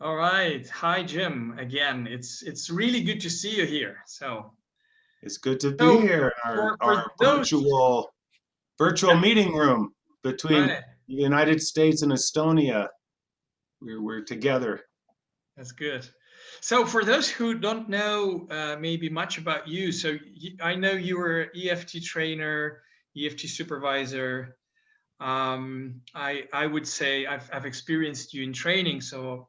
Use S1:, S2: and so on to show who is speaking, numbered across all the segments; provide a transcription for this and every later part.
S1: All right. Hi, Jim. Again, it's really good to see you here.
S2: It's good to be
S1: So
S2: here in
S1: for
S2: our
S1: those,
S2: virtual
S1: yeah,
S2: meeting room between
S1: right.
S2: the United States and Estonia. We're together.
S1: That's good. So for those who don't know maybe much about you, I know you were EFT trainer, EFT supervisor. I would say I've experienced you in training, so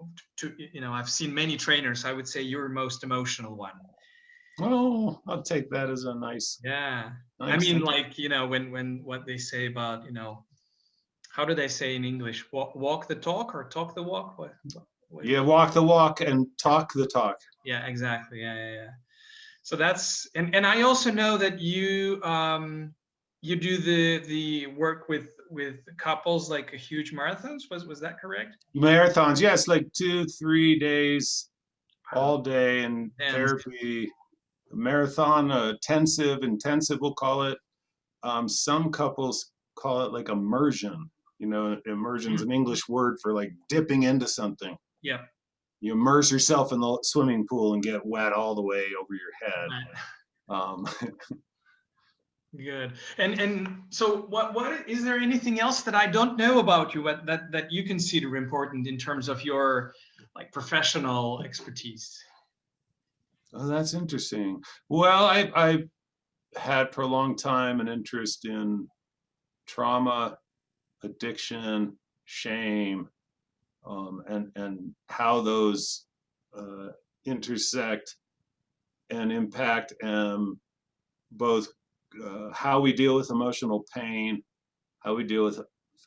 S1: I've seen many trainers. I would say you're most emotional one.
S2: Oh, I'll take that as a nice,
S1: Yeah. I
S2: nice
S1: mean,
S2: thing.
S1: like, when what they say about, how do they say in English? Walk the talk or talk the walk?
S2: Yeah, walk the walk and talk the talk.
S1: Yeah, exactly. Yeah. So and I also know that you do the work with couples, like a huge marathons. Was that correct?
S2: Marathons, yes, like 2, 3 days,
S1: Wow.
S2: all day in
S1: And
S2: therapy. Marathon, intensive, we'll call it. Some couples call it like immersion. Immersion's an English word for like dipping into something.
S1: yeah.
S2: You immerse yourself in the swimming pool and get wet all the way over your head.
S1: Right.
S2: Um,
S1: Good. And so what is there anything else that I don't know about you that you consider important in terms of your like professional expertise?
S2: oh, that's interesting. Well, I had for a long time an interest in trauma, addiction, shame, and how those uh, intersect and impact both how we deal with emotional pain, how we deal with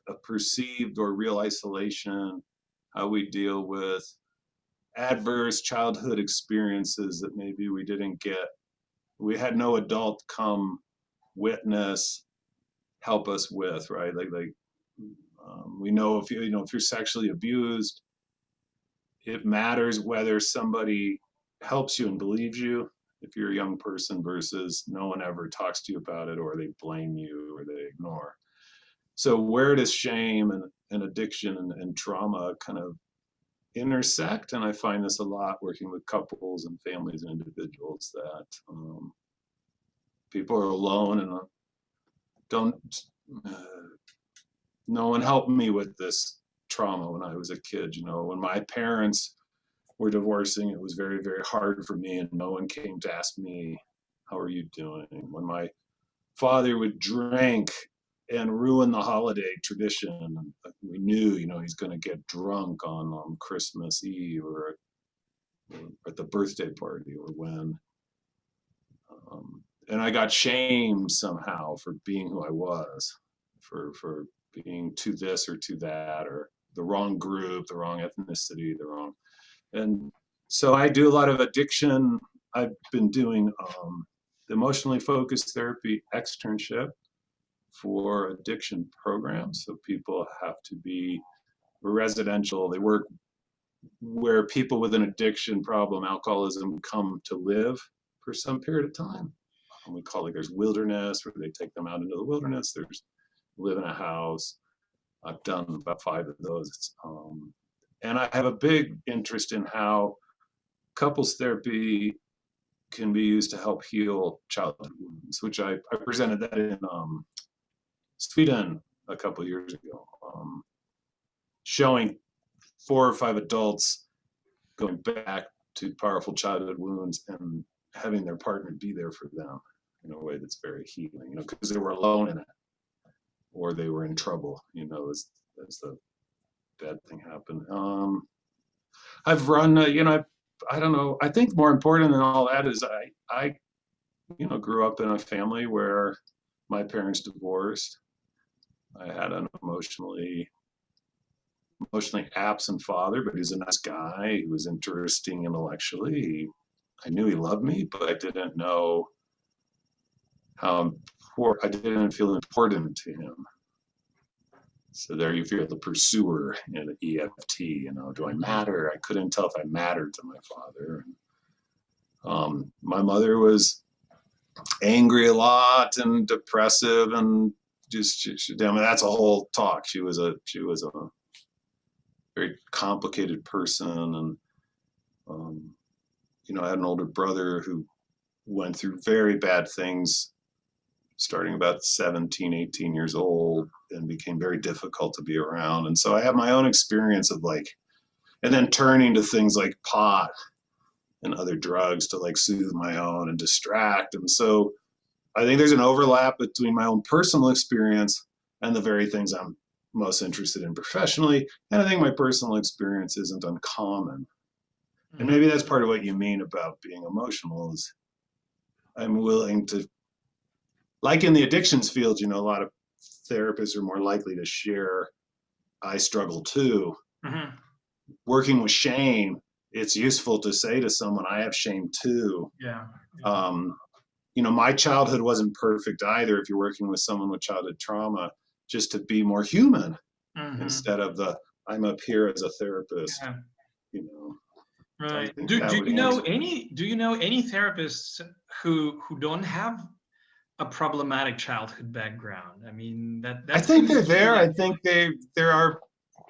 S2: a perceived or real isolation, how we deal with adverse childhood experiences that maybe we had no adult come witness, help us with, right? We know if you're sexually abused, it matters whether somebody helps you and believes you if you're a young person versus no one ever talks to you about it, or they blame you, or they ignore. So where does shame and addiction and trauma kind of intersect? And I find this a lot working with couples and families and individuals, that people are alone and don't uh, no one helped me with this trauma when I was a kid. When my parents were divorcing, it was very, very hard for me, and no one came to ask me, how are you doing? When my father would drink and ruin the holiday tradition, we knew, he's going to get drunk on Christmas Eve, or at the birthday party, or when. And I got shamed somehow for being who I was, for being to this or to that, or the wrong group, the wrong ethnicity, the wrong. And so I do a lot of addiction. I've been doing the emotionally focused therapy externship for addiction programs. So people have to be residential. They work where people with an addiction problem, alcoholism, come to live for some period of time. We call it, there's wilderness, where they take them out into the wilderness. There's live in a house. I've done about 5 of those. And I have a big interest in how couples therapy can be used to help heal childhood wounds, which I presented that in Sweden a couple of years ago, showing 4 or 5 adults going back to powerful childhood wounds and having their partner be there for them in a way that's very healing, because they were alone in it, or they were in trouble, as the bad thing happened. I've run, I don't know. I think more important than all that is I grew up in a family where my parents divorced. I had an emotionally absent father, but he was a nice guy. He was interesting intellectually. I knew he loved me, but I didn't know how important. I didn't feel important to him. So there you feel the pursuer in EFT. Do I matter? I couldn't tell if I mattered to my father. My mother was angry a lot and depressive, and just, I mean, that's a whole talk. She was a very complicated person. And, you know, I had an older brother who went through very bad things starting about 17, 18 years old, and became very difficult to be around. And so I have my own experience of like, and then turning to things like pot and other drugs to like soothe my own and distract. And so I think there's an overlap between my own personal experience and the very things I'm most interested in professionally. And I think my personal experience isn't uncommon. And maybe that's part of what you mean about being emotional is I'm willing to, like in the addictions field, you know, a lot of therapists are more likely to share, I struggle too.
S1: Mm-hmm.
S2: Working with shame, it's useful to say to someone, I have shame too.
S1: Yeah.
S2: You know, my childhood wasn't perfect either. If you're working with someone with childhood trauma, just to be more human
S1: Mm-hmm.
S2: instead of the, I'm up here as a therapist,
S1: Yeah.
S2: you know. I
S1: Right.
S2: think
S1: Do,
S2: that
S1: do
S2: would
S1: you know
S2: answer.
S1: any therapists who don't have a problematic childhood background? I mean,
S2: I
S1: that
S2: think
S1: seems
S2: they're
S1: to be
S2: there.
S1: like,
S2: I think there are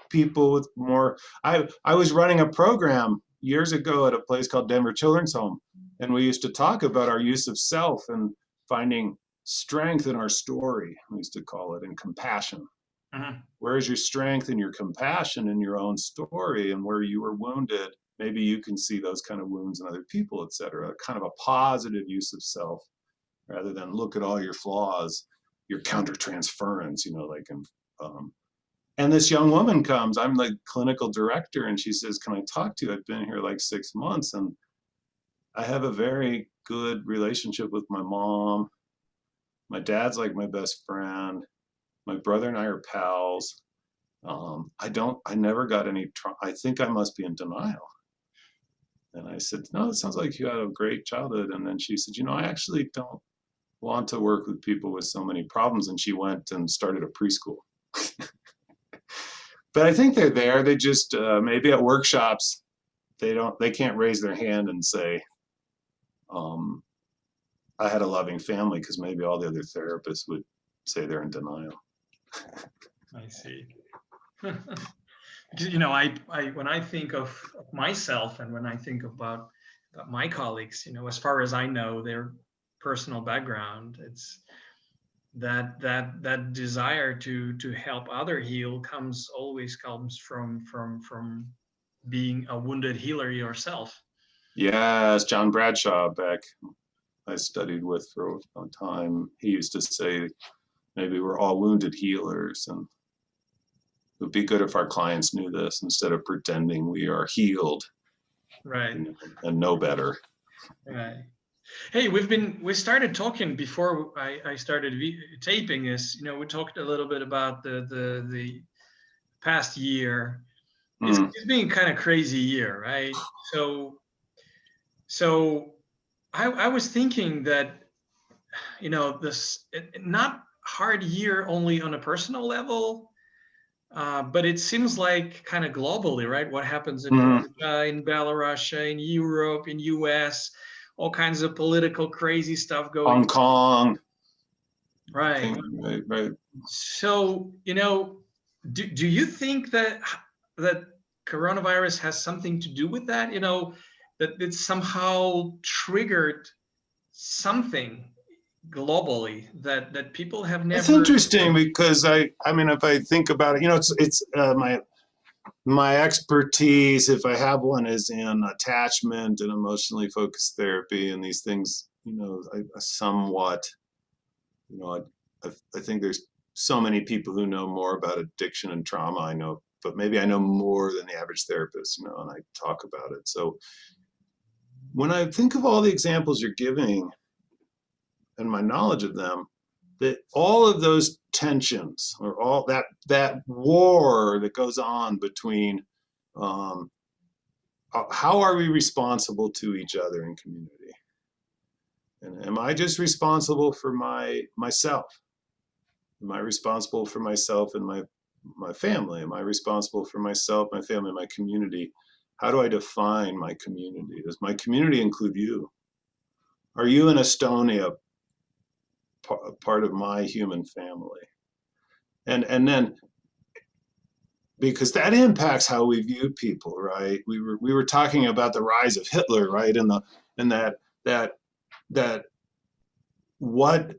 S2: people with more. I was running a program years ago at a place called Denver Children's Home, and we used to talk about our use of self and finding strength in our story. We used to call it, and compassion.
S1: mhm,
S2: Where is your strength and your compassion in your own story, and where you were wounded? Maybe you can see those kind of wounds in other people, et cetera. Kind of a positive use of self rather than look at all your flaws, your countertransference, you know, like, um, and this young woman comes, I'm the clinical director, and she says, can I talk to you? I've been here like 6 months, and I have a very good relationship with my mom. My dad's like my best friend. My brother and I are pals. I never got any, I think I must be in denial. And I said, no, it sounds like you had a great childhood. And then she said, you know, I actually don't want to work with people with so many problems. And she went and started a preschool. But I think they're there. They just maybe at workshops they can't raise their hand and say um, I had a loving family, because maybe all the other therapists would say they're in denial.
S1: I see. Because, you know, I when I think of myself and when I think about my colleagues, you know, as far as I know, their personal background, it's that desire to help other heal always comes from being a wounded healer yourself.
S2: Yes, John Bradshaw back I studied with for a time, he used to say maybe we're all wounded healers, and it would be good if our clients knew this instead of pretending we are healed,
S1: Right.
S2: you know, and know better.
S1: Right. Hey, we started talking before I started taping this. You know, we talked a little bit about the past year.
S2: Mm.
S1: It's been kind of crazy year, right? So I was thinking that, you know, this not hard year only on a personal level, but it seems like kind of globally, right? What happens in
S2: Mm.
S1: Russia, in Belarus, in Europe, in US, all kinds of political crazy stuff going
S2: Hong
S1: on.
S2: Kong,
S1: Right.
S2: things, right, right.
S1: So, you know, do you think that coronavirus has something to do with that? You know, that it somehow triggered something globally that people have
S2: It's
S1: never.
S2: interesting because I mean, if I think about it, you know, it's my expertise, if I have one, is in attachment and emotionally focused therapy and these things. You know, I somewhat, you know, I think there's so many people who know more about addiction and trauma. I know, but maybe I know more than the average therapist. You know, and I talk about it. So when I think of all the examples you're giving and my knowledge of them, that all of those tensions or all that war that goes on between um, how are we responsible to each other in community, and am I just responsible for myself? Am I responsible for myself and my family? Am I responsible for myself, my family, my community? How do I define my community? Does my community include you? Are you in Estonia part of my human family? And then because that impacts how we view people, right? We were talking about the rise of Hitler, right? And that that what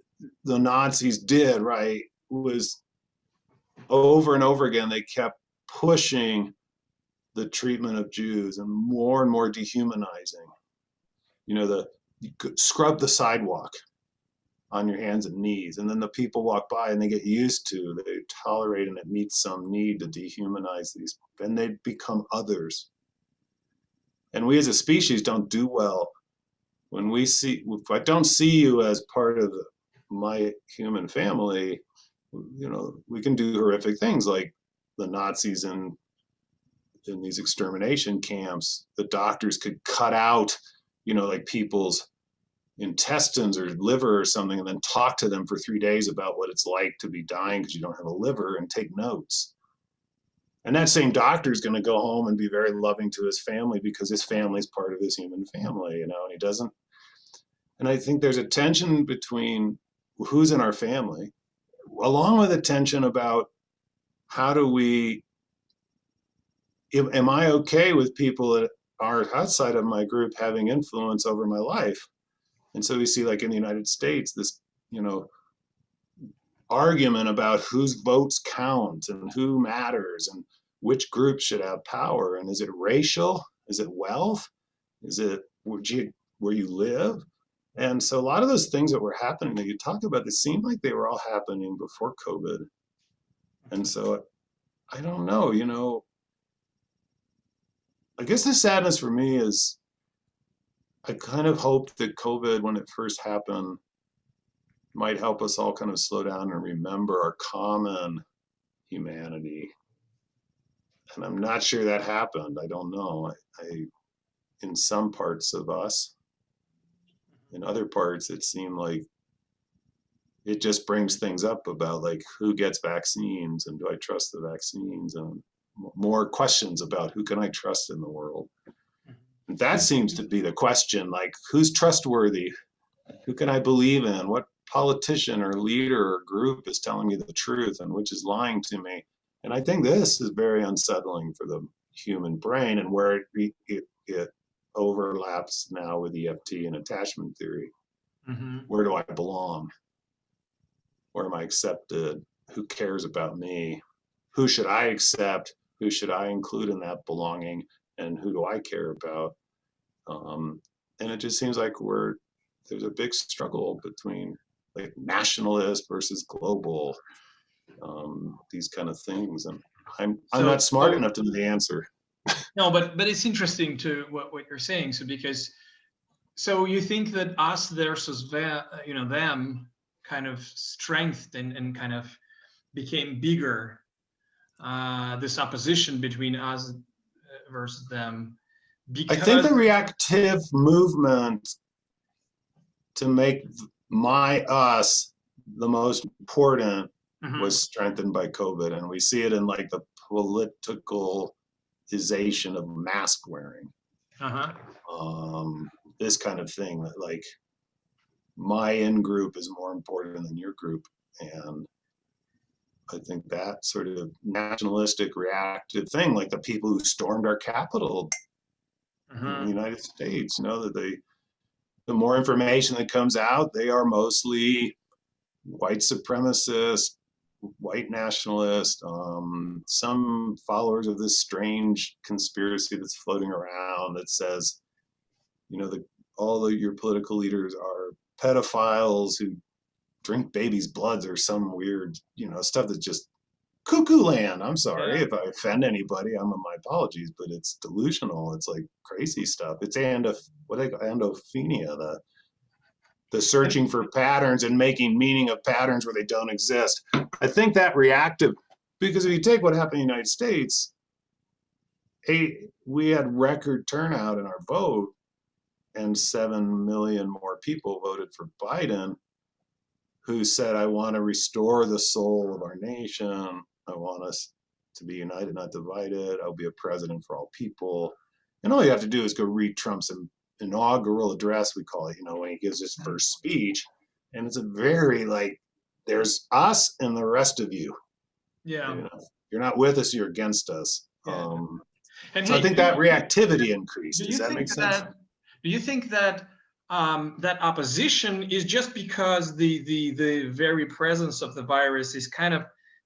S2: the Nazis did, right, was over and over again they kept pushing the treatment of Jews and more dehumanizing. You know, you could scrub the sidewalk on your hands and knees, and then the people walk by and they get used to, they tolerate, and it meets some need to dehumanize these, and they become others. And we as a species don't do well when we see, if I don't see you as part of my human family, you know, we can do horrific things like the Nazis in these extermination camps. The doctors could cut out, you know, like people's intestines or liver or something, and then talk to them for 3 days about what it's like to be dying because you don't have a liver, and take notes. And that same doctor is going to go home and be very loving to his family because his family is part of his human family, you know, and he doesn't. And I think there's a tension between who's in our family, along with a tension about how do we, am I okay with people that are outside of my group having influence over my life? And so we see, like in the United States, this, you know, argument about whose votes count and who matters and which group should have power. And is it racial? Is it wealth? Is it where you live? And so a lot of those things that were happening that you talk about, they seemed like they were all happening before COVID. And so I don't know, you know, I guess the sadness for me is I kind of hoped that COVID, when it first happened, might help us all kind of slow down and remember our common humanity. And I'm not sure that happened. I don't know. In some parts of us, in other parts, it seemed like it just brings things up about like who gets vaccines and do I trust the vaccines, and more questions about who can I trust in the world. And that seems to be the question, like who's trustworthy? Who can I believe in? What politician or leader or group is telling me the truth and which is lying to me? And I think this is very unsettling for the human brain, and where it overlaps now with EFT and attachment theory.
S1: Mm-hmm.
S2: Where do I belong? Where am I accepted? Who cares about me? Who should I accept? Who should I include in that belonging? And who do I care about? And it just seems like there's a big struggle between like nationalist versus global, these kind of things. And I'm not smart enough to know the answer.
S1: No, but it's interesting to what you're saying. So because you think that us versus them kind of strengthened and kind of became bigger, this opposition between us versus them,
S2: I think
S1: because
S2: the reactive movement to make us the most important was strengthened by COVID. And we see it in like the politicalization of mask wearing. This kind of thing, that like my in group is more important than your group. And I think that sort of nationalistic reactive thing, like the people who stormed our Capitol in the United States, you know, that the more information that comes out, they are mostly white supremacist, white nationalist, some followers of this strange conspiracy that's floating around that says, you know, all of your political leaders are pedophiles who drink babies' bloods, or some weird, you know, stuff that's just cuckoo land. I'm sorry if I offend anybody. My apologies, but it's delusional. It's like crazy stuff. It's endophenia, the searching for patterns and making meaning of patterns where they don't exist. I think that reactive, because if you take what happened in the United States, we had record turnout in our vote, and 7 million more people voted for Biden, who said, I want to restore the soul of our nation. I want us to be united, not divided. I'll be a president for all people. And all you have to do is go read Trump's inaugural address, we call it, you know, when he gives his first speech. And it's a very like, there's us and the rest of you.
S1: Yeah.
S2: You know? You're not with us, you're against us.
S1: Yeah. And
S2: So I
S1: hey,
S2: think that reactivity increased.
S1: do
S2: Does
S1: you
S2: that make
S1: think
S2: sense?
S1: that do you think that that opposition is just because the very presence of the virus is kind of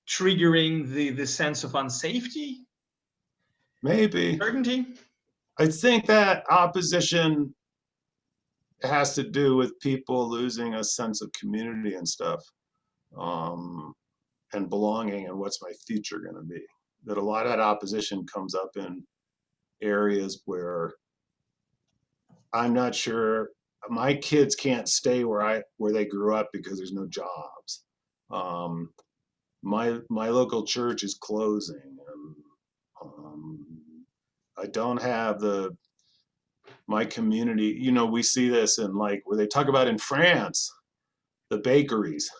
S1: triggering the sense of unsafety,
S2: Maybe.
S1: certainty?
S2: I think that opposition has to do with people losing a sense of community and stuff, um, and belonging, and what's my future going to be. That a lot of that opposition comes up in areas where I'm not sure my kids can't stay where they grew up because there's no jobs. Um, my local church is closing, and I don't have my community. You know, we see this in like where they talk about in France, the bakeries.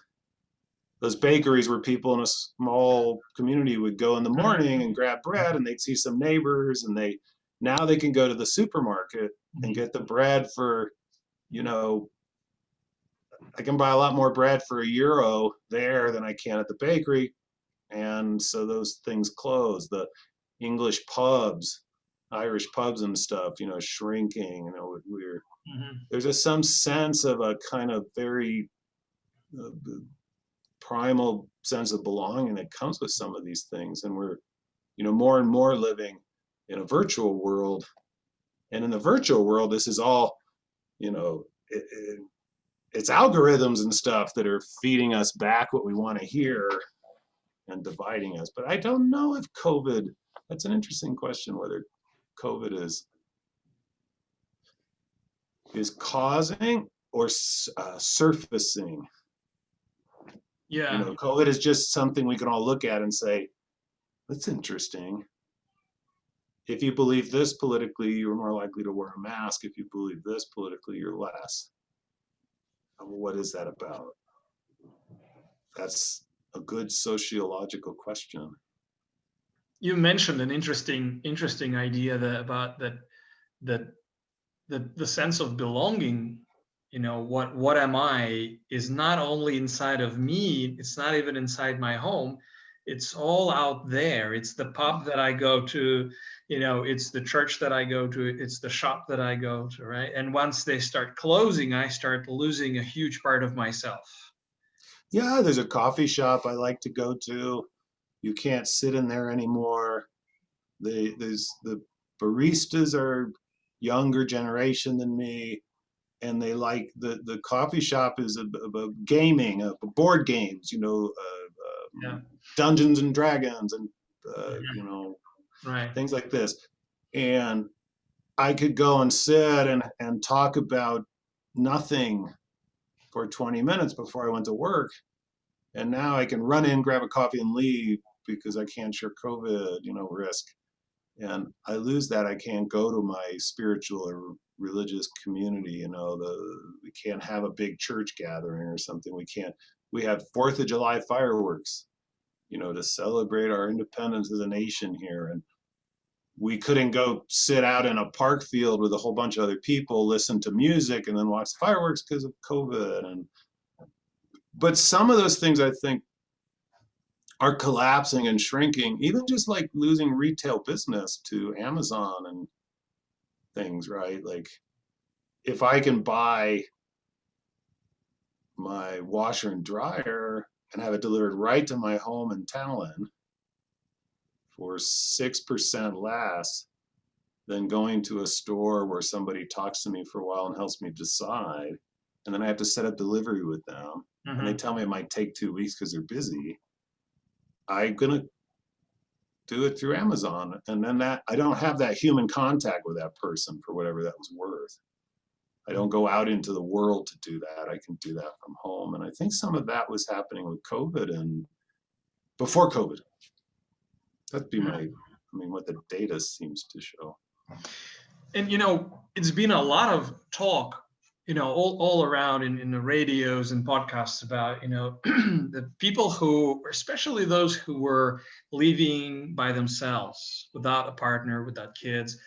S2: Those bakeries where people in a small community would go in the morning and grab bread, and they'd see some neighbors, and now they can go to the supermarket and get the bread for, you know, I can buy a lot more bread for €1 there than I can at the bakery. And so those things close. The English pubs, Irish pubs and stuff, you know, shrinking. You know, there's just some sense of a kind of very uh, primal sense of belonging that comes with some of these things. And we're, you know, more and more living in a virtual world. And in the virtual world, this is all, you know, it's algorithms and stuff that are feeding us back what we want to hear and dividing us. But I don't know if COVID, that's an interesting question, whether COVID is causing or surfacing.
S1: Yeah.
S2: You know, COVID is just something we can all look at and say, that's interesting. If you believe this politically, you're more likely to wear a mask. If you believe this politically, you're less. What is that about? That's a good sociological question.
S1: You mentioned an interesting idea about that the sense of belonging. You know, what am I is not only inside of me, it's not even inside my home, it's all out there. It's the pub that I go to, you know, it's the church that I go to, it's the shop that I go to, right? And once they start closing, I start losing a huge part of myself.
S2: Yeah, there's a coffee shop I like to go to. You can't sit in there anymore. The baristas are younger generation than me, and they like the coffee shop is about gaming, board games, you know,
S1: Yeah.
S2: Dungeons and Dragons, and you
S1: Mhm.
S2: know,
S1: Right.
S2: things like this. And I could go and sit and talk about nothing for 20 minutes before I went to work. And now I can run in, grab a coffee, and leave because I can't share COVID, you know, risk. And I lose that. I can't go to my spiritual or religious community. You know, we can't have a big church gathering or something. We have 4th of July fireworks, you know, to celebrate our independence as a nation here. And we couldn't go sit out in a park field with a whole bunch of other people, listen to music, and then watch fireworks because of COVID. But some of those things I think are collapsing and shrinking, even just like losing retail business to Amazon and things, right? Like if I can buy my washer and dryer and have it delivered right to my home in Talon for 6% less than going to a store where somebody talks to me for a while and helps me decide, and then I have to set up delivery with them, and they tell me it might take 2 weeks because they're busy, I'm gonna do it through Amazon. And then that I don't have that human contact with that person for whatever that was worth. I don't go out into the world to do that. I can do that from home. And I think some of that was happening with COVID and before COVID. That'd be what the data seems to show.
S1: And you know, it's been a lot of talk, you know, all around in the radios and podcasts about, you know, the people who, especially those who were living by themselves without a partner, without kids,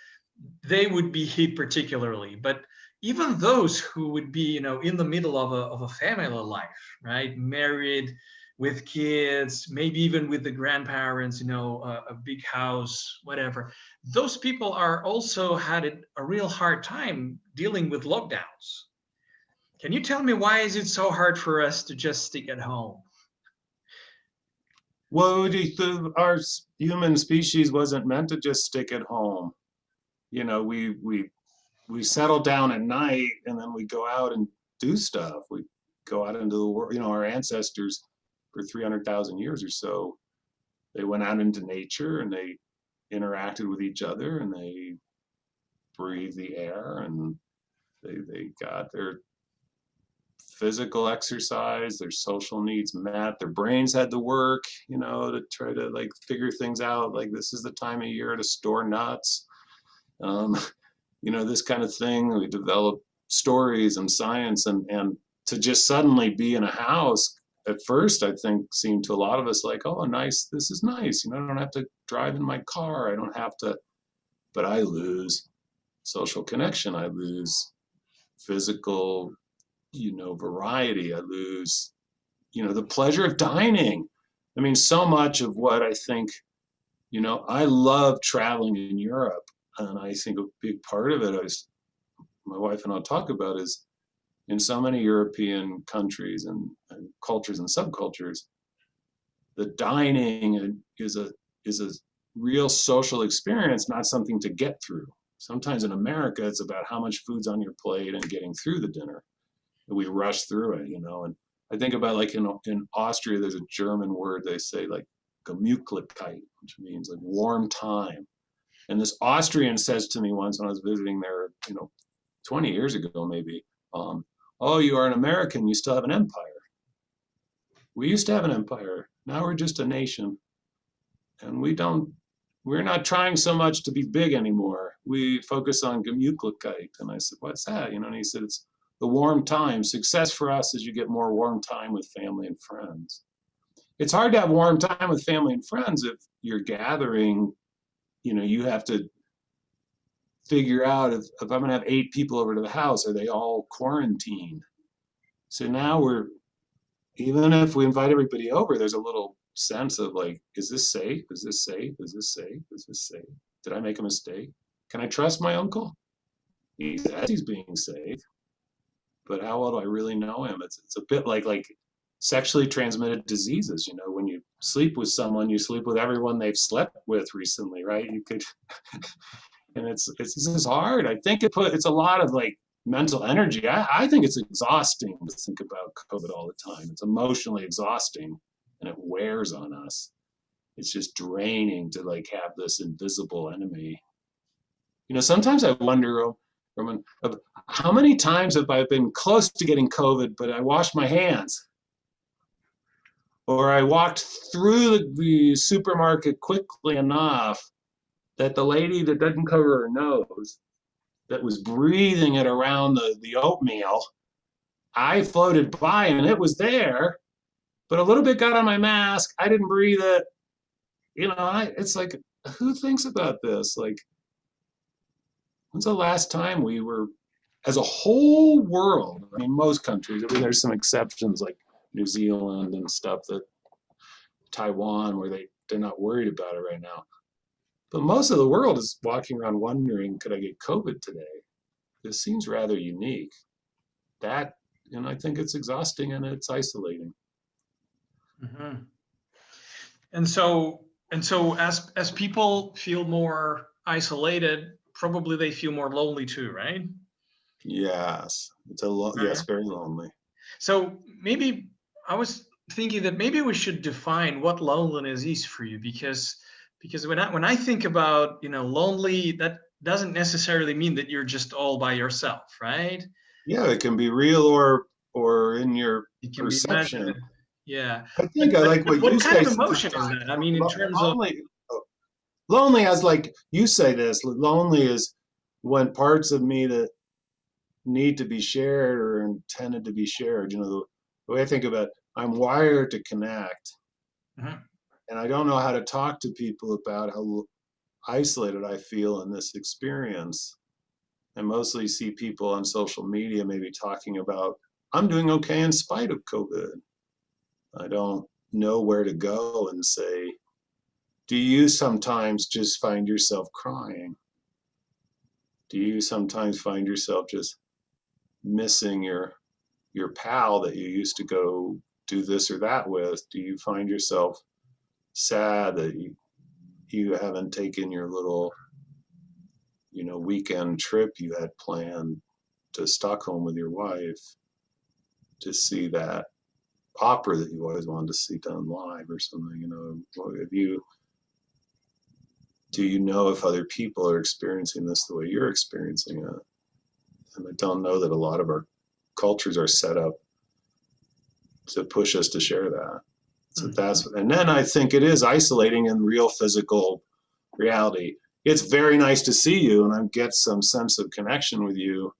S1: they would be hit particularly. But even those who would be, you know, in the middle of a family life, right, married, with kids, maybe even with the grandparents, you know, a big house, whatever. Those people are also had a real hard time dealing with lockdowns. Can you tell me why is it so hard for us to just stick at home?
S2: Well, our human species wasn't meant to just stick at home. You know, we settle down at night and then we go out and do stuff. We go out into the world. You know, our ancestors for 300,000 years or so, they went out into nature and they interacted with each other and they breathed the air and they got their physical exercise, their social needs met, their brains had to work, you know, to try to like figure things out. Like this is the time of year to store nuts. Um, you know, this kind of thing. We develop stories and science and to just suddenly be in a house at first, I think seemed to a lot of us like, oh, nice, this is nice. You know, I don't have to drive in my car. I don't have to, but I lose social connection. I lose physical, you know, variety. I lose, you know, the pleasure of dining. I mean, so much of what I think, you know, I love traveling in Europe. And I think a big part of it is my wife and I'll talk about is in so many European countries and cultures and subcultures, the dining is a real social experience, not something to get through. Sometimes in America, it's about how much food's on your plate and getting through the dinner. And we rush through it, you know. And I think about like in Austria, there's a German word they say like Gemütlichkeit, which means like warm time. And this Austrian says to me once when I was visiting there, you know, 20 years ago maybe, oh, you are an American, you still have an empire. We used to have an empire. Now we're just a nation. And we're not trying so much to be big anymore. We focus on Gemütlichkeit. And I said, what's that? You know, and he said, it's the warm time. Success for us is you get more warm time with family and friends. It's hard to have warm time with family and friends if you're gathering, you know, you have to figure out if I'm gonna have 8 people over to the house, are they all quarantined? So now we're, even if we invite everybody over, there's a little sense of like, is this safe? Is this safe? Is this safe? Is this safe? Did I make a mistake? Can I trust my uncle? He says he's being safe, but how well do I really know him? It's a bit like sexually transmitted diseases. You know, when you sleep with someone, you sleep with everyone they've slept with recently, right? You could, and it's this is hard. I think it's a lot of like mental energy. I think it's exhausting to think about COVID all the time. It's emotionally exhausting and it wears on us. It's just draining to like have this invisible enemy. You know, sometimes I wonder, Roman, of how many times have I been close to getting COVID, but I washed my hands? Or I walked through the supermarket quickly enough that the lady that doesn't cover her nose, that was breathing it around the oatmeal, I floated by and it was there, but a little bit got on my mask. I didn't breathe it. You know, it's like, who thinks about this? Like, when's the last time we were, as a whole world, I mean, most countries, I mean, there's some exceptions like New Zealand and stuff, that Taiwan, where they're not worried about it right now. But most of the world is walking around wondering, could I get COVID today? This seems rather unique. That, and I think it's exhausting and it's isolating.
S1: Mm-hmm. And so as people feel more isolated, probably they feel more lonely too, right?
S2: Yes, yes, very lonely.
S1: So maybe I was thinking that maybe we should define what loneliness is for you, because when I think about, you know, lonely, that doesn't necessarily mean that you're just all by yourself, right?
S2: Yeah, it can be real or in your
S1: It can be
S2: perception.
S1: imagined. Yeah.
S2: I think I like
S1: But
S2: what you
S1: what kind
S2: say
S1: of emotion is
S2: sometimes.
S1: that? I mean, in terms of,
S2: Lonely, lonely as like you say this, lonely is when parts of me that need to be shared or intended to be shared. You know, the way I think about it, I'm wired to connect.
S1: Mhm.
S2: And I don't know how to talk to people about how isolated I feel in this experience. I mostly see people on social media maybe talking about, I'm doing okay in spite of COVID. I don't, know where to go and say, do you sometimes just find yourself crying? Do you sometimes find yourself just missing your pal that you used to go do this or that with? Do you find yourself sad that you haven't taken your little, weekend trip you had planned to Stockholm with your wife to see that opera that you always wanted to see done live or something? Do you know if other people are experiencing this the way you're experiencing it? And I don't know that a lot of our cultures are set up to push us to share that. So and then I think it is isolating in real physical reality. It's very nice to see you and I get some sense of connection with you.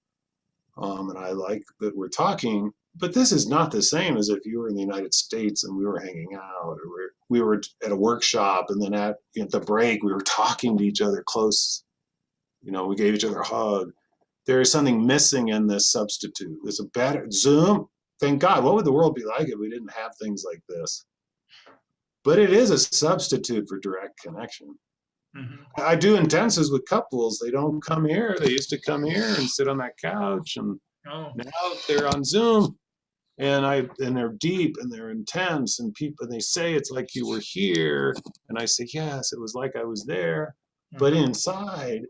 S2: And I like that we're talking, but this is not the same as if you were in the United States and we were hanging out, or we were at a workshop and then at the break we were talking to each other close. We gave each other a hug. There is something missing in this substitute. There's a better Zoom. Thank God. What would the world be like if we didn't have things like this? But it is a substitute for direct connection. I do intensives with couples. They don't come here. They used to come here and sit on that couch, and now they're on Zoom, and they're deep and they're intense, and they say it's like you were here, and I say yes, it was like I was there, but inside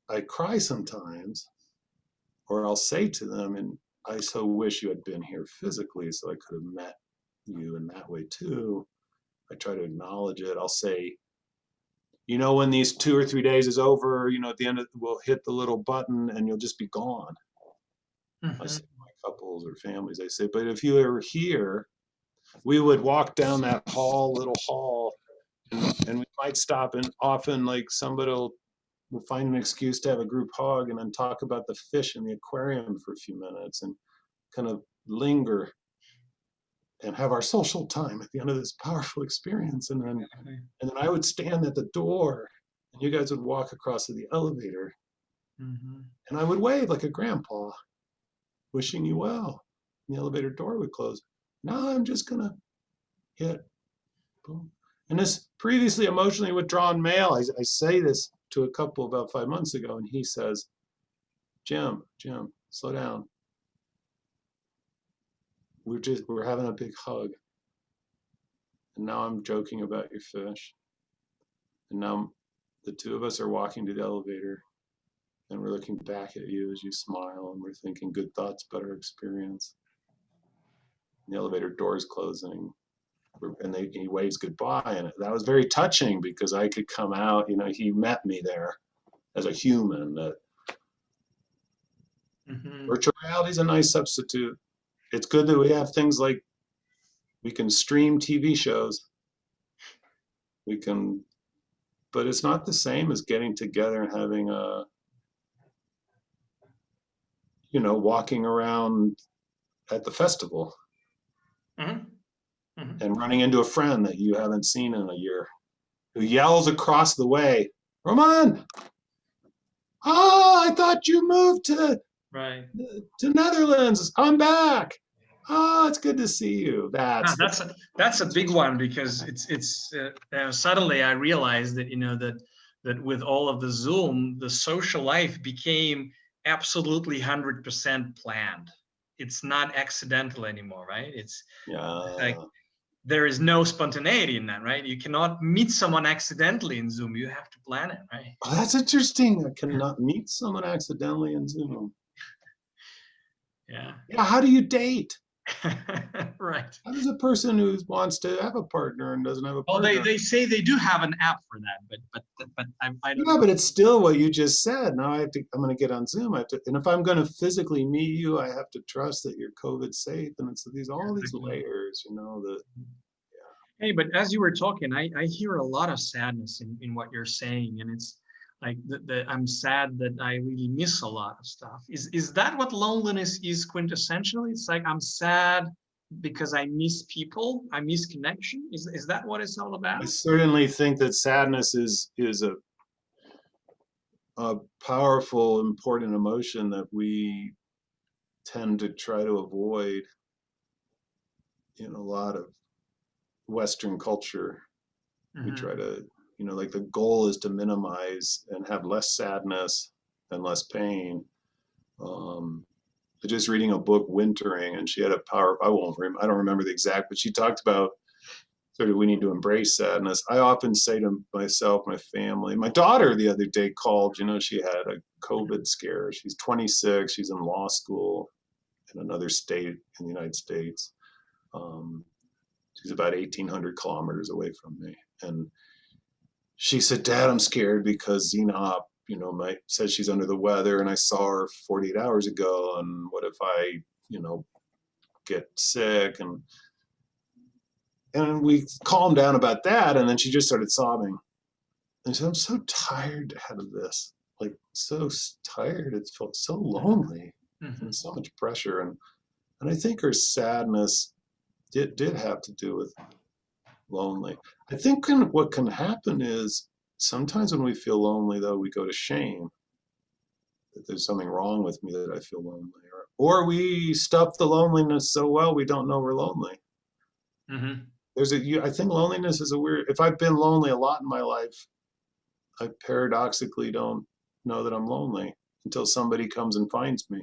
S2: I cry sometimes, or I'll say to them, and I so wish you had been here physically so I could have met you in that way too. I try to acknowledge it. I'll say, when these 2 or 3 days is over, at the end we'll hit the little button and you'll just be gone. I say to my couples or families, I say, but if you were here, we would walk down that little hall, and we might stop, and often like somebody will find an excuse to have a group hug and then talk about the fish in the aquarium for a few minutes and kind of linger and have our social time at the end of this powerful experience. And then I would stand at the door and you guys would walk across to the elevator, and I would wave like a grandpa, wishing you well. And the elevator door would close. Now I'm just gonna hit boom. And this previously emotionally withdrawn male, I say this to a couple about 5 months ago, and he says, Jim, slow down. We're having a big hug. And now I'm joking about your fish. And now the two of us are walking to the elevator, and we're looking back at you as you smile, and we're thinking good thoughts about our experience. And the elevator door is closing, and he waves goodbye, and that was very touching because I could come out. He met me there as a human. That virtual reality is a nice substitute. It's good that we have things like we can stream TV shows. But it's not the same as getting together and having walking around at the festival and running into a friend that you haven't seen in a year who yells across the way, Roman, I thought you moved to Netherlands. I'm back. It's good to see you.
S1: That's a big one, because it's suddenly I realized that that with all of the Zoom, the social life became absolutely 100% planned. It's not accidental anymore, right? It's like there is no spontaneity in that, right? You cannot meet someone accidentally in Zoom. You have to plan it, right?
S2: Oh, that's interesting. I cannot meet someone accidentally in Zoom.
S1: Yeah.
S2: How do you date?
S1: Right.
S2: How does a person who wants to have a partner and doesn't have a partner?
S1: Well, they say they do have an app for that, but I don't know.
S2: But it's still what you just said. Now I'm going to get on Zoom. And if I'm going to physically meet you, I have to trust that you're COVID safe. And it's all these layers,
S1: Hey, but as you were talking, I hear a lot of sadness in what you're saying, and it's like I'm sad that I really miss a lot of stuff. Is that what loneliness is quintessentially? It's like I'm sad because I miss people, I miss connection. Is that what it's all about?
S2: I certainly think that sadness is a powerful, important emotion that we tend to try to avoid in a lot of Western culture. We
S1: Hmm.
S2: try to, like the goal is to minimize and have less sadness and less pain. Um, just reading a book, Wintering, and she had a I don't remember the exact, but she talked about sort of we need to embrace sadness. I often say to myself, my family, my daughter the other day called, she had a COVID scare. She's 26, she's in law school in another state in the United States. Um, she's about 1,800 kilometers away from me. And she said, Dad, I'm scared because Xenop, says she's under the weather and I saw her 48 hours ago. And what if I, get sick? And we calmed down about that. And then she just started sobbing. And she said, I'm so tired out of this. Like, so tired. It felt so lonely
S1: Hmm.
S2: and so much pressure. And I think her sadness did have to do with lonely. I think what can happen is sometimes when we feel lonely, though, we go to shame that there's something wrong with me that I feel lonely, or we stuff the loneliness so well we don't know we're lonely.
S1: Hmm.
S2: I think loneliness is a weird. If I've been lonely a lot in my life, I paradoxically don't know that I'm lonely until somebody comes and finds me.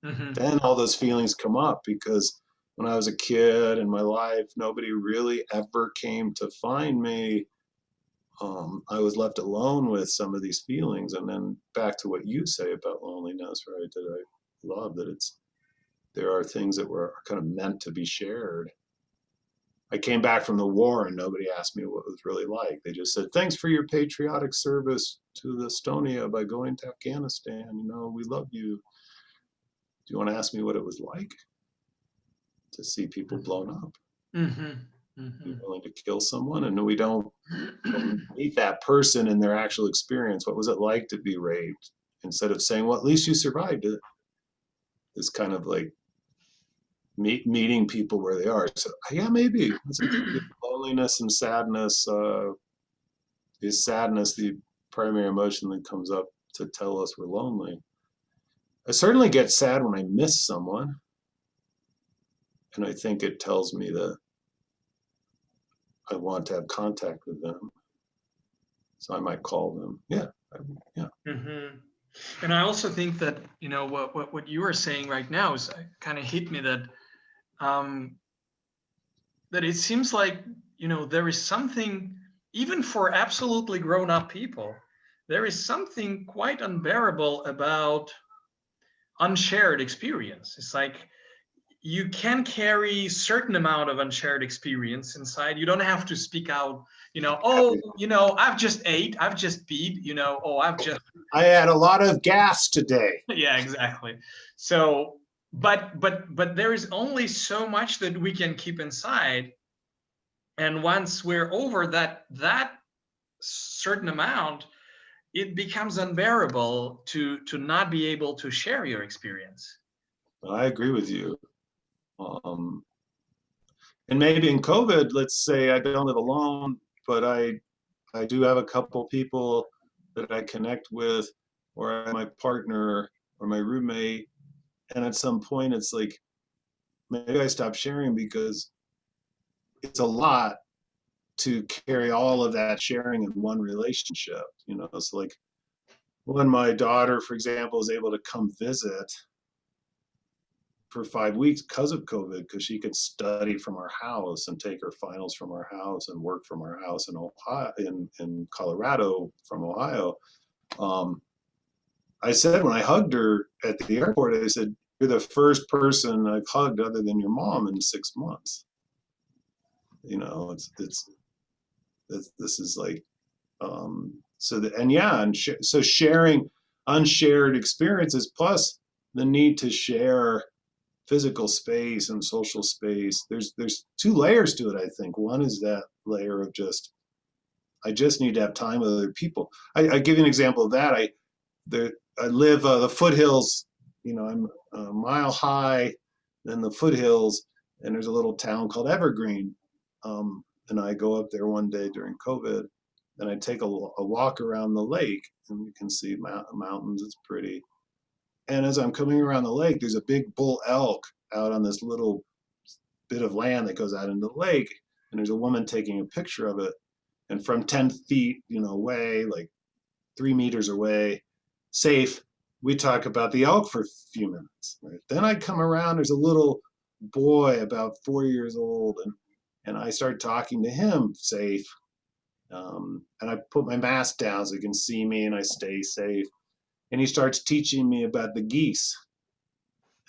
S1: Hmm.
S2: Then all those feelings come up because when I was a kid in my life, nobody really ever came to find me. I was left alone with some of these feelings. And then back to what you say about loneliness, right? That I love that there are things that were kind of meant to be shared. I came back from the war and nobody asked me what it was really like. They just said, thanks for your patriotic service to Estonia by going to Afghanistan. We love you. Do you want to ask me what it was like to see people blown up?
S1: Hmm.
S2: Be
S1: Hmm.
S2: willing to kill someone? And we don't meet that person in their actual experience. What was it like to be raped? Instead of saying, well, at least you survived it. It's kind of like meeting people where they are. So yeah, maybe loneliness and sadness. Is sadness the primary emotion that comes up to tell us we're lonely? I certainly get sad when I miss someone, and I think it tells me that I want to have contact with them. So I might call them. Yeah, yeah.
S1: Hmm. And I also think that what you are saying right now is kind of hit me that um, that it seems like there is something, even for absolutely grown up people, there is something quite unbearable about unshared experience. It's like you can carry certain amount of unshared experience inside. You don't have to speak out, oh, I've just ate, I've just peed, oh, I've just
S2: I had a lot of gas today.
S1: yeah, exactly. So but there is only so much that we can keep inside, and once we're over that certain amount, it becomes unbearable to not be able to share your experience.
S2: I agree with you. Um, and maybe in COVID, let's say I don't live alone, but I do have a couple people that I connect with, or my partner or my roommate. And at some point, it's like maybe I stop sharing because it's a lot to carry all of that sharing in one relationship. It's like when my daughter, for example, is able to come visit for 5 weeks because of COVID, because she could study from our house and take her finals from our house and work from our house in Ohio, in Colorado from Ohio. Um, I said when I hugged her at the airport, I said, "You're the first person I've hugged other than your mom in 6 months." This is like so that and yeah, so sharing unshared experiences plus the need to share physical space and social space. There's two layers to it. I think one is that layer of I just need to have time with other people. I give you an example of that. I live the foothills. I'm a mile high in the foothills, and there's a little town called Evergreen. And I go up there one day during COVID, and I take a walk around the lake, and you can see mountains. It's pretty. And as I'm coming around the lake, there's a big bull elk out on this little bit of land that goes out into the lake. and there's a woman taking a picture of it, and from 10 feet, away, like 3 meters away, safe, we talk about the elk for a few minutes. Right? Then I come around, there's a little boy about 4 years old, and I start talking to him, safe. And I put my mask down so he can see me and I stay safe. And he starts teaching me about the geese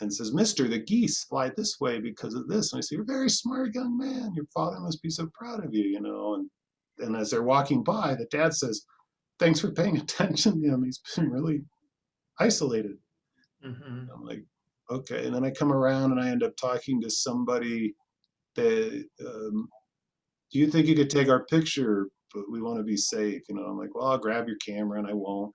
S2: and says, Mister, the geese fly this way because of this. And I say, you're a very smart young man. Your father must be so proud of you, And as they're walking by, the dad says, thanks for paying attention to him. He's been really isolated.
S1: Mm-hmm.
S2: I'm like, okay. And then I come around and I end up talking to somebody that, do you think you could take our picture? But we want to be safe. I'm like, well, I'll grab your camera and I won't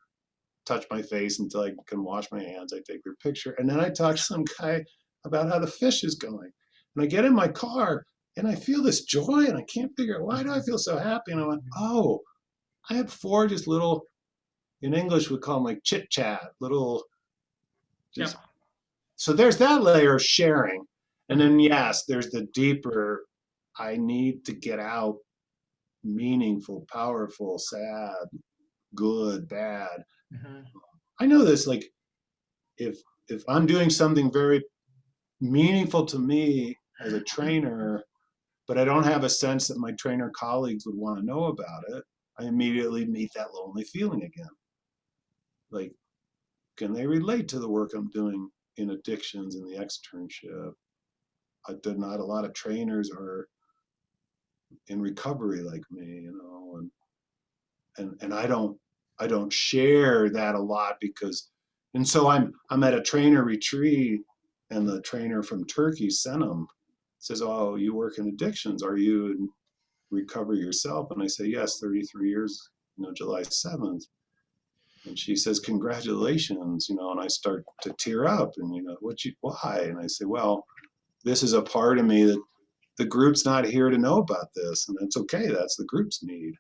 S2: touch my face until I can wash my hands. I take their picture. And then I talk to some guy about how the fish is going. And I get in my car and I feel this joy and I can't figure out why do I feel so happy? And I went, oh, I had 4 just little, in English we call them like chit chat, little just.
S1: Yep.
S2: So there's that layer of sharing. And
S1: Mm-hmm.
S2: then yes, there's the deeper, I need to get out meaningful, powerful, sad, good, bad.
S1: Mm-hmm.
S2: I know this, like if I'm doing something very meaningful to me as a trainer, but I don't have a sense that my trainer colleagues would want to know about it, I immediately meet that lonely feeling again. Like, can they relate to the work I'm doing in addictions in the externship? Not a lot of trainers are in recovery like me, and I don't share that a lot because, and so I'm at a trainer retreat, and the trainer from Turkey, Senem, says, "Oh, you work in addictions. Are you in recovery yourself?" And I say, "Yes, 33 years, July 7th." And she says, "Congratulations," and I start to tear up, and why? And I say, "Well, this is a part of me that the group's not here to know about this, and that's okay. That's the group's need."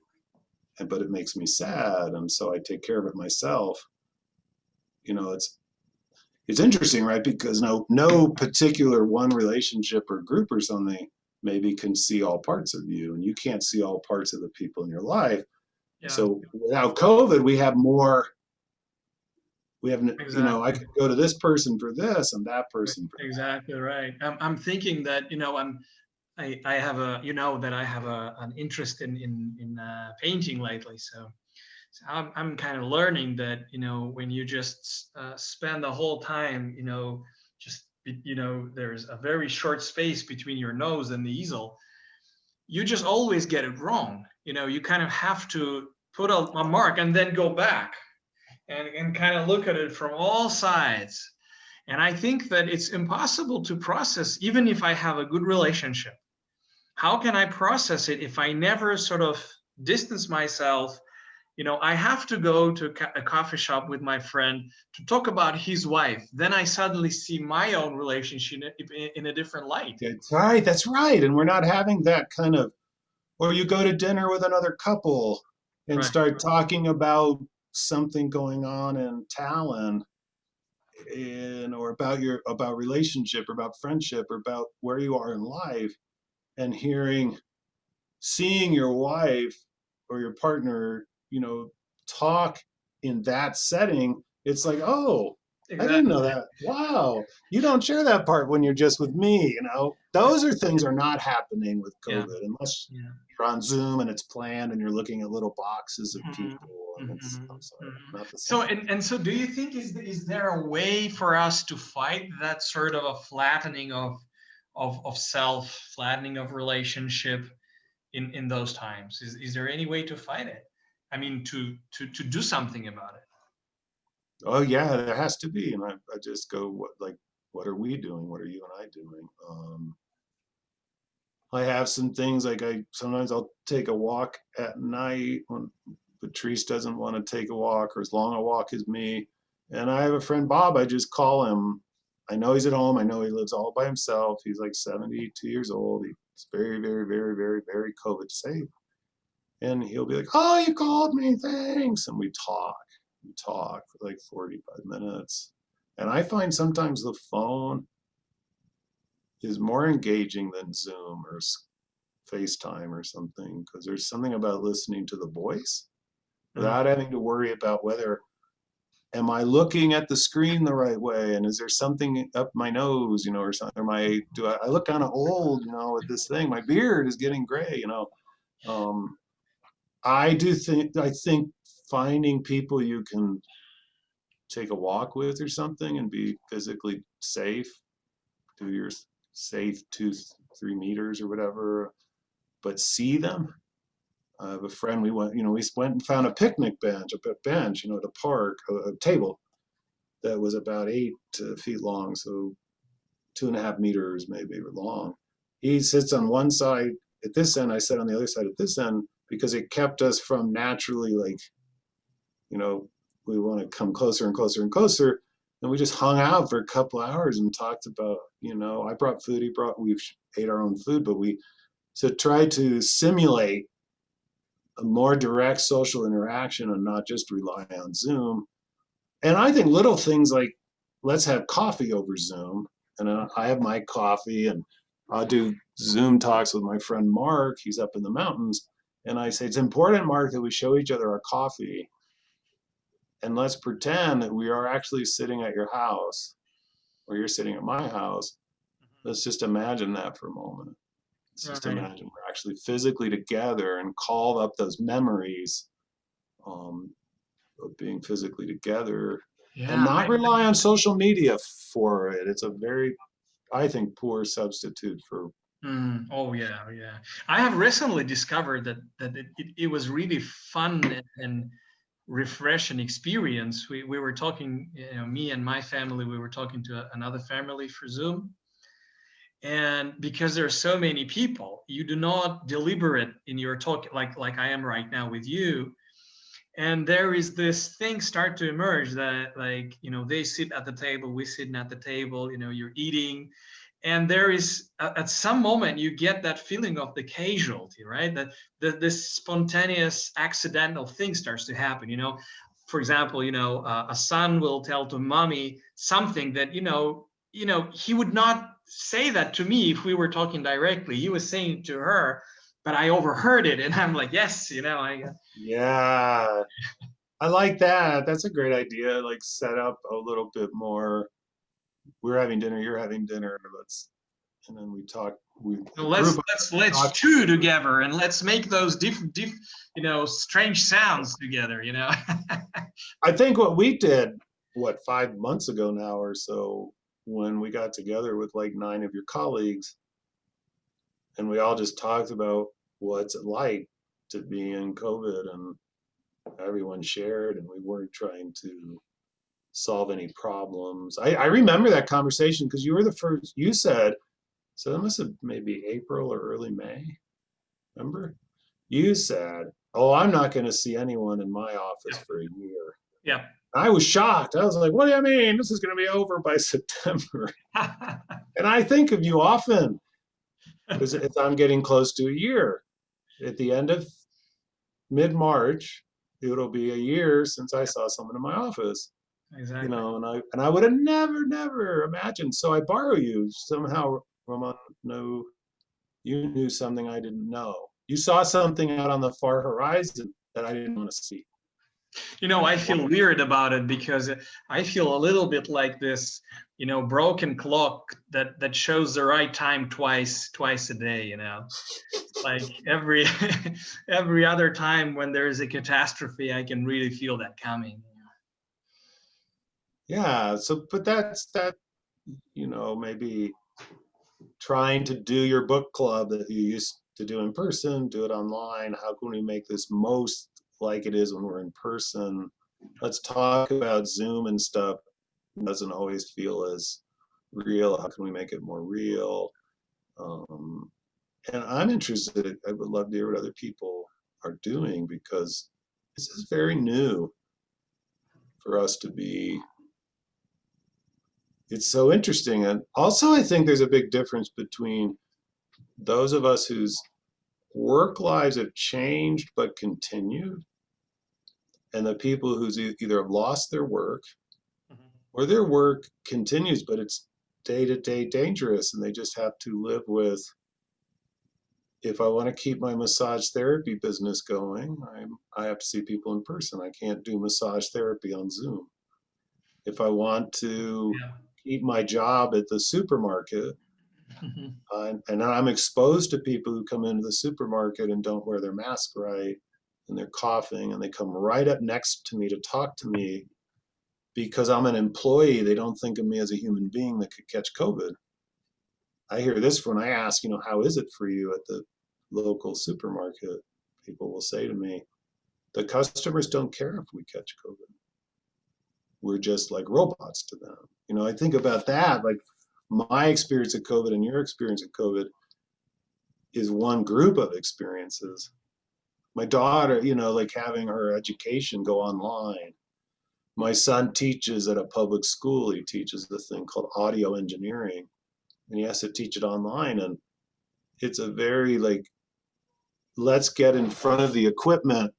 S2: But it makes me sad, and so I take care of it myself. It's interesting, right? Because no particular one relationship or group or something maybe can see all parts of you, and you can't see all parts of the people in your life.
S1: Yeah.
S2: So without COVID, we have more. I
S1: Exactly.
S2: could go to this person for this and that person for that.
S1: Exactly right. I'm thinking that I have that I have an interest in painting lately. So I'm kind of learning that when you just spend the whole time just there's a very short space between your nose and the easel, you just always get it wrong. You kind of have to put a mark and then go back and kind of look at it from all sides. And I think that it's impossible to process, even if I have a good relationship. How can I process it if I never sort of distance myself? I have to go to a coffee shop with my friend to talk about his wife. Then I suddenly see my own relationship in a different light.
S2: That's right. That's right. And we're not having that kind of, or you go to dinner with another couple and
S1: Right.
S2: start talking about something going on in Talon, or about relationship or about friendship or about where you are in life, and seeing your wife or your partner, talk in that setting. It's like, oh, I didn't know
S1: Exactly.
S2: that. Wow. You don't share that part when you're just with me, Those things are not happening with
S1: Yeah.
S2: COVID unless
S1: Yeah.
S2: you're on Zoom and it's planned and you're looking at little boxes of
S1: Mhm,
S2: people, and it's,
S1: mhm,
S2: I'm sorry,
S1: mhm.
S2: not the
S1: So
S2: same.
S1: so do you think is there a way for us to fight that sort of a flattening of self, flattening of relationship in those times? Is there any way to fight it? I mean, to do something about it.
S2: Oh yeah, there has to be. And I just go, what are we doing? What are you and I doing? I have some things like sometimes I'll take a walk at night when Patrice doesn't want to take a walk or as long a walk as me. And I have a friend, Bob, I just call him. I know he's at home. I know he lives all by himself. He's like 72 years old. He's very, very, very, very, very COVID safe. And he'll be like, oh, you called me, thanks. And we talk. We talk for like 45 minutes. And I find sometimes the phone is more engaging than Zoom or FaceTime or something, because there's something about listening to the voice without having to worry about whether am I looking at the screen the right way, and is there something up my nose, or something? I look kind of old, with this thing? My beard is getting gray, Um, I think finding people you can take a walk with or something and be physically safe, do your safe 2-3 meters or whatever, but see them. I have a friend, we went and found a picnic bench, at a park, a table that was about 8 feet long, so 2.5 meters maybe long. He sits on one side at this end, I sit on the other side at this end, because it kept us from naturally, like, we want to come closer and closer and closer. And we just hung out for a couple hours and talked about, I brought food, we ate our own food, but tried to simulate a more direct social interaction and not just rely on Zoom. And I think little things like, let's have coffee over Zoom. And I have my coffee, and I'll do Zoom talks with my friend Mark. He's up in the mountains. And I say, it's important, Mark, that we show each other our coffee. And let's pretend that we are actually sitting at your house, or you're sitting at my house. Let's just imagine that for a moment. Let's just imagine we're actually physically together and call up those memories of being physically together, and not rely on social media for it. It's a very, I think, poor substitute for.
S1: Oh yeah. I have recently discovered that it was really fun and refreshing experience. We were talking, me and my family, we were talking to another family for Zoom. And because there are so many people, you do not deliberate in your talk like I am right now with you. And there is this thing start to emerge that, like, they sit at the table, we sitting at the table, you're eating. And there is, at some moment, you get that feeling of the casualty, right? That this spontaneous, accidental thing starts to happen. For example, a son will tell to mommy something that, he would not say that to me if we were talking directly. He was saying to her, but I overheard it, and I'm like, yes,
S2: Yeah, I like that. That's a great idea. Like, set up a little bit more. We're having dinner, you're having dinner. And then we talk.
S1: Let's chew together, and let's make those strange sounds together.
S2: I think what we did, 5 months ago now or so, when we got together with like 9 of your colleagues, and we all just talked about what's it like to be in COVID, and everyone shared, and we weren't trying to solve any problems. I remember that conversation because you were the first. You said, so that must have maybe April or early May. Remember? You said, "Oh, I'm not going to see anyone in my office for a year."
S1: Yeah.
S2: I was shocked. I was like, "What do you mean? This is going to be over by September." And I think of you often as I'm getting close to a year. At the end of mid-March, it'll be a year since I saw someone in my office.
S1: Exactly.
S2: And I would have never imagined. So I borrow you somehow, Roman. No, you knew something I didn't know. You saw something out on the far horizon that I didn't want to see.
S1: I feel weird about it because I feel a little bit like this, broken clock that shows the right time twice a day, like every every other time when there is a catastrophe, I can really feel that coming.
S2: Yeah. So, but that's that, maybe trying to do your book club that you used to do in person, do it online. How can we make this most like it is when we're in person? Let's talk about Zoom and stuff. It doesn't always feel as real. How can we make it more real? And I'm interested. I would love to hear what other people are doing, because this is very new for us to be. It's so interesting. And also, I think there's a big difference between those of us whose work lives have changed but continued, and the people who's either have lost their work or their work continues, but it's day to day dangerous, and they just have to live with if I want to keep my massage therapy business going, I have to see people in person. I can't do massage therapy on Zoom. If I want to
S1: Yeah.
S2: keep my job at the supermarket,
S1: Mhm.
S2: and I'm exposed to people who come into the supermarket and don't wear their mask right, and they're coughing, and they come right up next to me to talk to me because I'm an employee. They don't think of me as a human being that could catch COVID. I hear this when I ask, how is it for you at the local supermarket? People will say to me, the customers don't care if we catch COVID. We're just like robots to them. I think about that, like my experience of COVID and your experience of COVID is one group of experiences. My daughter, like having her education go online. My son teaches at a public school. He teaches the thing called audio engineering, and he has to teach it online. And it's a very like, let's get in front of the equipment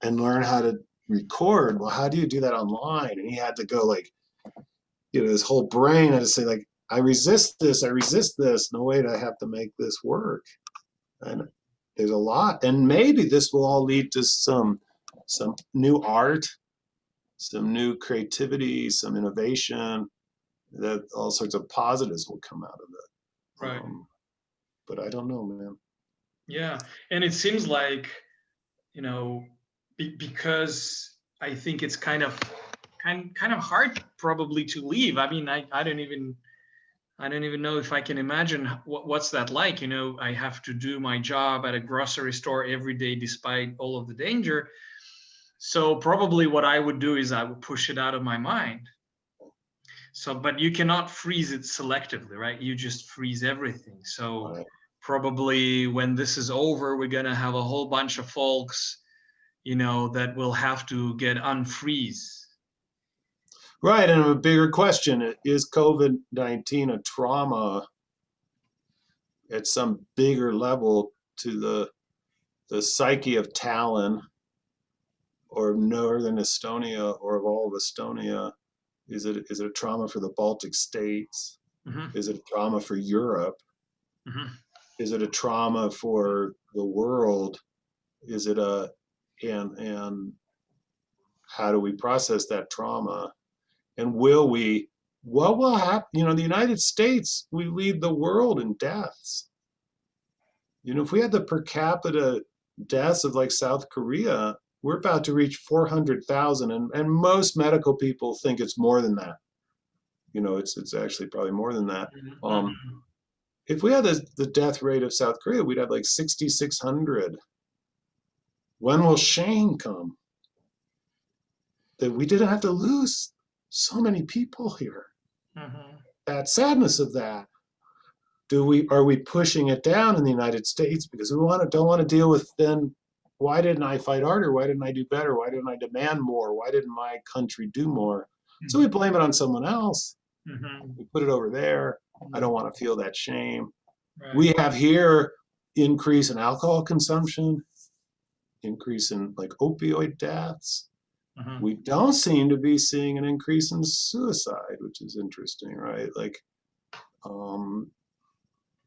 S2: and learn how to record. Well, how do you do that online? And he had to go like, his whole brain had to say like, I resist this, I resist this. No way, I have to make this work. And there's a lot, and maybe this will all lead to some new art, some new creativity, some innovation. That all sorts of positives will come out of it.
S1: Right.
S2: But I don't know, man.
S1: Yeah. And it seems like, you know, because I think it's kind of hard probably to leave. I mean, I don't even know if I can imagine what's that like. I have to do my job at a grocery store every day despite all of the danger. So probably what I would do is I would push it out of my mind. So, but you cannot freeze it selectively, right? You just freeze everything. So
S2: Right.
S1: probably when this is over, we're gonna have a whole bunch of folks, that will have to get unfreeze.
S2: Right, and a bigger question, is COVID-19 a trauma at some bigger level to the psyche of Tallinn or Northern Estonia or of all of Estonia? Is it a trauma for the Baltic states?
S1: Hmm.
S2: Is it a trauma for Europe?
S1: Hmm.
S2: Is it a trauma for the world? Is it and how do we process that trauma? And what will happen? The United States, we lead the world in deaths. If we had the per capita deaths of like South Korea, we're about to reach 400,000, and most medical people think it's more than that. It's actually probably more than that. Um,
S1: Hmm.
S2: if we had the death rate of South Korea, we'd have like 6,600. When will shame come that we didn't have to lose so many people here?
S1: Hmm.
S2: That sadness of that. Are we pushing it down in the United States because we don't want to deal with, then why didn't I fight harder? Why didn't I do better? Why didn't I demand more? Why didn't my country do more? So we blame it on someone else.
S1: Hmm.
S2: We put it over there. I
S1: Hmm.
S2: don't want to feel that shame.
S1: Right.
S2: We have here increase in alcohol consumption, increase in like opioid deaths.
S1: Hmm.
S2: We don't seem to be seeing an increase in suicide, which is interesting, right? Like, um,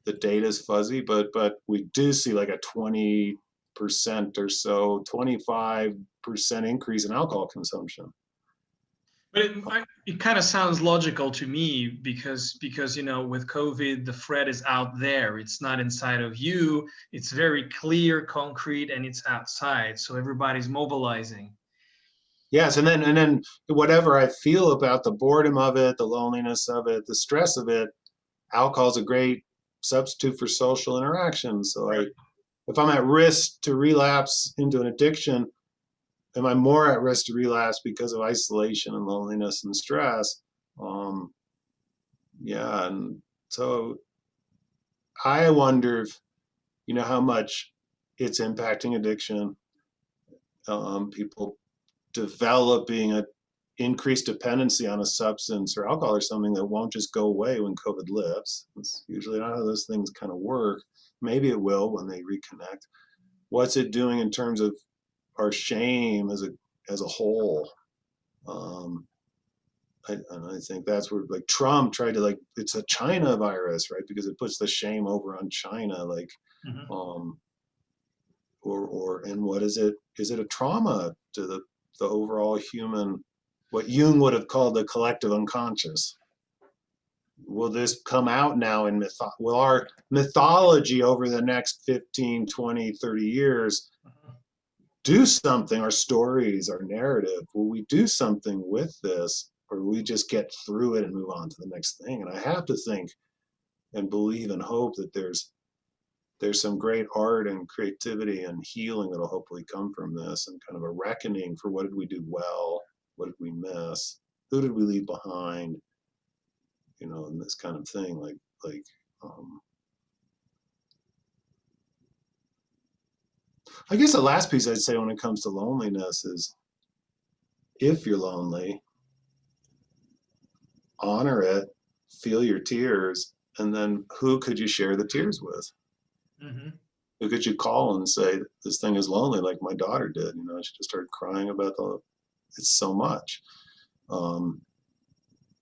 S2: the data is fuzzy, but we do see like a 20% or so, 25% increase in alcohol consumption.
S1: But it kind of sounds logical to me because with COVID the threat is out there. It's not inside of you. It's very clear, concrete, and it's outside. So everybody's mobilizing.
S2: Yes, and then whatever I feel about the boredom of it, the loneliness of it, the stress of it, alcohol is a great substitute for social interaction. So
S1: Right.
S2: if I'm at risk to relapse into an addiction, am I more at risk to relapse because of isolation and loneliness and stress? Um, yeah, and so I wonder if how much it's impacting addiction. People developing a increased dependency on a substance or alcohol or something that won't just go away when COVID lifts. It's usually not how those things kind of work. Maybe it will when they reconnect. What's it doing in terms of our shame as a whole? Um, and I think that's where like Trump tried to, like, it's a China virus, right? Because it puts the shame over on China. Like,
S1: Mhm.
S2: And what is it? Is it a trauma to the overall human, what Jung would have called the collective unconscious? Will this come out now in will our mythology over the next 15, 20, 30 years do something, our stories, our narrative, will we do something with this, or will we just get through it and move on to the next thing? And I have to think and believe and hope that there's some great art and creativity and healing that'll hopefully come from this, and kind of a reckoning for what did we do well, what did we miss, who did we leave behind, and this kind of thing. Um, I guess the last piece I'd say when it comes to loneliness is, if you're lonely, honor it, feel your tears, and then who could you share the tears with?
S1: Mhm.
S2: Who could you call and say, this thing is lonely, like my daughter did? She just started crying about it's so much.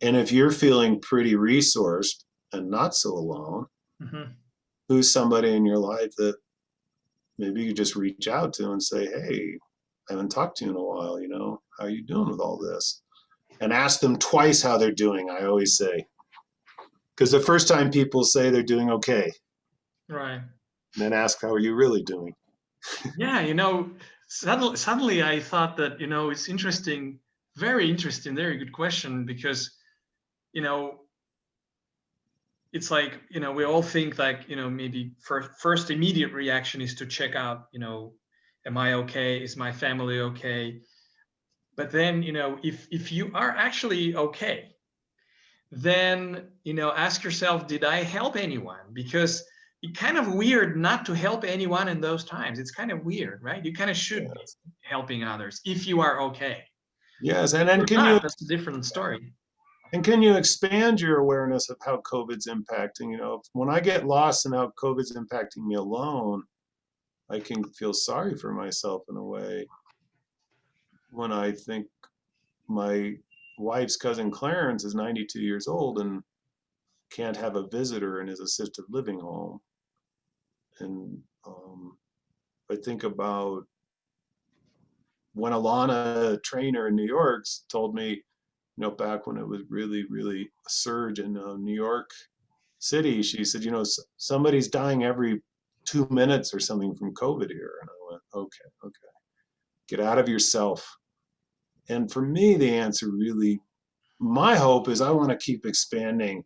S2: And if you're feeling pretty resourced and not so alone,
S1: Mhm.
S2: who's somebody in your life that maybe you just reach out to and say, hey, I haven't talked to you in a while, how are you doing with all this? And ask them twice how they're doing, I always say. Because the first time people say they're doing okay,
S1: Right.
S2: and then ask, how are you really doing?
S1: Yeah, suddenly I thought that, it's interesting, very interesting, very good question, because, you know, it's like, we all think like, maybe first immediate reaction is to check out, am I okay? Is my family okay? But then, if you are actually okay, then, ask yourself, did I help anyone? Because it's kind of weird not to help anyone in those times. It's kind of weird, right? You kind of should be
S2: Yes.
S1: helping others if you are okay.
S2: Yes,
S1: If
S2: and then
S1: you're not, that's a different story.
S2: can you expand your awareness of how COVID's impacting? When I get lost in how COVID's impacting me alone, I can feel sorry for myself in a way. When I think my wife's cousin Clarence is 92 years old and can't have a visitor in his assisted living home, and I think about when Alana, a trainer in New York, told me, back when it was really, really a surge in New York City, she said, somebody's dying every 2 minutes or something from COVID here. And I went, okay, get out of yourself. And for me, the answer really, my hope is I want to keep expanding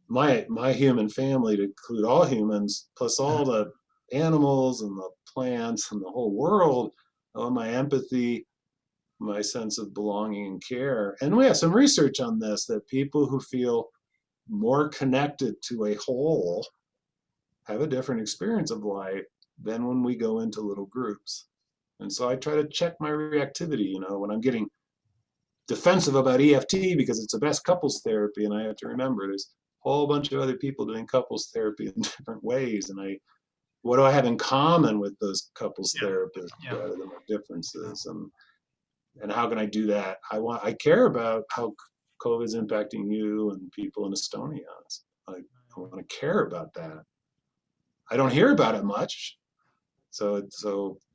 S2: my human family to include all humans, plus all the animals and the plants and the whole world. I want my empathy, my sense of belonging and care. And we have some research on this, that people who feel more connected to a whole have a different experience of life than when we go into little groups. And so I try to check my reactivity, when I'm getting defensive about EFT because it's the best couples therapy, and I have to remember there's a whole bunch of other people doing couples therapy in different ways, and what do I have in common with those couples
S1: Yeah.
S2: therapists
S1: Yeah.
S2: rather than my differences, and how can I do that? I care about how COVID is impacting you and people in Estonia. I want to care about that. I don't hear about it much, so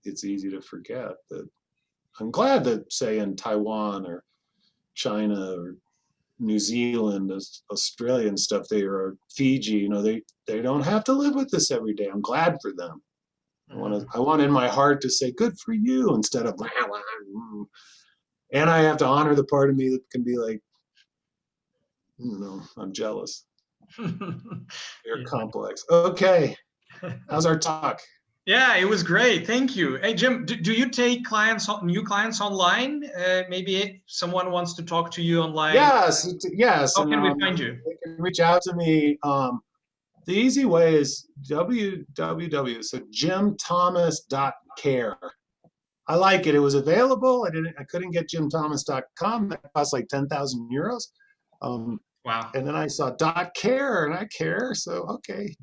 S2: it's easy to forget that. I'm glad that, say, in Taiwan or China or New Zealand, Australia and stuff, they are Fiji, they don't have to live with this every day. I'm glad for them. I want in my heart to say, good for you, instead of, and I have to honor the part of me that can be like, I'm jealous. You're
S1: Yeah.
S2: complex. Okay. How's our talk?
S1: Yeah, it was great. Thank you. Hey, Jim, do you take new clients online? Maybe someone wants to talk to you online.
S2: Yes, yes.
S1: How
S2: And
S1: can we find you?
S2: they can reach out to me. The easy way is www. So jimthomas.care. I like it. It was available. I couldn't get jimthomas.com. That costs like 10,000 euros.
S1: Wow.
S2: And then I saw .care, and I care. So, okay.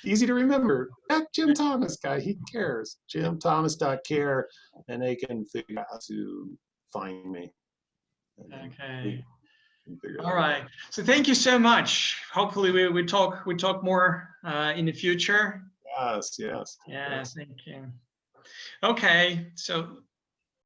S2: Easy to remember. That Jim Thomas guy, he cares. jimthomas.care, and they can figure out how to find me.
S1: Okay.
S2: Figure
S1: All
S2: that out.
S1: right. So thank you so much. Hopefully we talk more in the future.
S2: Yes, yes.
S1: Yeah,
S2: Yes.
S1: thank you. Okay, so